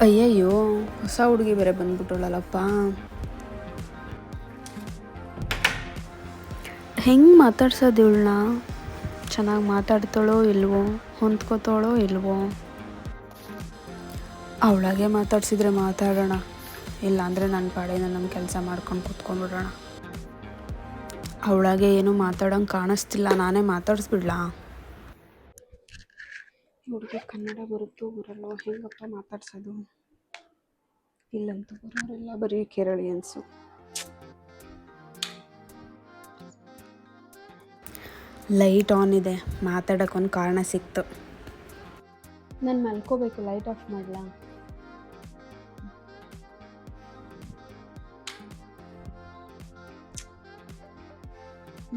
ಅಯ್ಯಯ್ಯೋ, ಹೊಸ ಹುಡುಗಿ ಬೇರೆ ಬಂದ್ಬಿಟ್ಟಳಲ್ಲಪ್ಪ. ಹೆಂಗೆ ಮಾತಾಡ್ಸೋದು ಇವಳನ್ನ? ಚೆನ್ನಾಗಿ ಮಾತಾಡ್ತಾಳೋ ಇಲ್ವೋ, ಹೊಂದ್ಕೋತಾಳೋ ಇಲ್ವೋ? ಅವಳಾಗೆ ಮಾತಾಡ್ಸಿದ್ರೆ ಮಾತಾಡೋಣ, ಇಲ್ಲಾಂದರೆ ನನ್ನ ಪಾಡಿನ ನಮ್ಮ ಕೆಲಸ ಮಾಡ್ಕೊಂಡು ಕೂತ್ಕೊಂಡ್ಬಿಡೋಣ. ಅವಳಾಗೆ ಏನೂ ಮಾತಾಡೋಂಗೆ ಕಾಣಿಸ್ತಿಲ್ಲ, ನಾನೇ ಮಾತಾಡಿಸ್ಬಿಡ್ಲಾ? ಹುಡುಗಿ ಕನ್ನಡ ಬರುತ್ತೋ ಬರಲ್ಲೋ, ಹೆಂಗಪ್ಪ ಮಾತಾಡ್ಸೋದು? ಇಲ್ಲಂತೂ ಬರೋರೆಲ್ಲ ಬರೀ ಕೇರಳಿಯನ್ಸು. ಲೈಟ್ ಆನ್ ಇದೆ, ಮಾತಾಡೋಕ್ಕೊಂದು ಕಾರಣ ಸಿಕ್ತು. ನಾನು ಮಲ್ಕೋಬೇಕು, ಲೈಟ್ ಆಫ್ ಮಾಡಲಾ?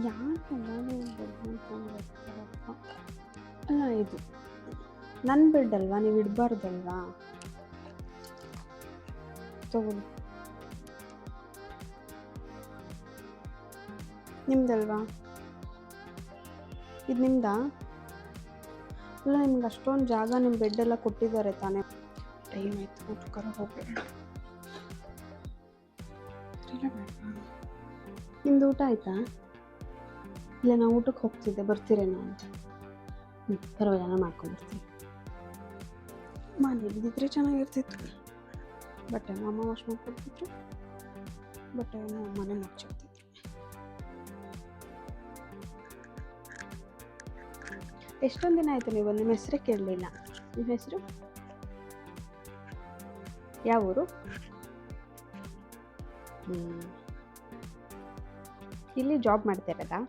ಯಾಕೆಲ್ಲ ಅಲ್ಲ, ಇದು ನನ್ನ ಬೆಡ್ ಅಲ್ವಾ, ನೀವು ಇಡಬಾರ್ದಲ್ವಾ? ತಗೊಳ್ಳಿ, ನಿಮ್ದಲ್ವಾ? ಇದು ನಿಮ್ದಾ? ಅಲ್ಲ, ನಿಮ್ಗೆ ಅಷ್ಟೊಂದು ಜಾಗ ನಿಮ್ಮ ಬೆಡ್ಡೆಲ್ಲ ಕೊಟ್ಟಿದ್ದಾರೆ ತಾನೇ? ಟೈಮ್ ಆಯ್ತು, ಊಟಕ್ಕಾರ ಹೋಗ್ಬೇಡ. ನಿಮ್ದು ಊಟ ಆಯಿತಾ? ಇಲ್ಲ, ನಾವು ಊಟಕ್ಕೆ ಹೋಗ್ತಿದ್ದೆ, ಬರ್ತೀರೇನೋ ಅಂತ. ಪರವಾಗಿಲ್ಲ, ನಾನು ಮಾಡ್ಕೊಂಡ್ಬರ್ತೀನಿ. ಮನೇಲಿದ್ದಿದ್ರೆ ಚೆನ್ನಾಗಿರ್ತಿತ್ತು. ಬಟ್ಟೆ ಅಮ್ಮ ವಾಶ್ ಮಾಡ್ಕೊಡ್ತಿದ್ರು, ಬಟ್ಟೆ ಮನೆ ಮುಚ್ಚಿರ್ತಿದ್ರು. ಎಷ್ಟೊಂದು ದಿನ ಆಯಿತು ನೀವು ನಿಮ್ಮ ಹೆಸರೇ ಕೇಳಲಿಲ್ಲ. ನಿಮ್ಮ ಹೆಸರು ಯಾವ ಊರು? ಇಲ್ಲಿ ಜಾಬ್ ಮಾಡ್ತಾ ಇರೋದಾ?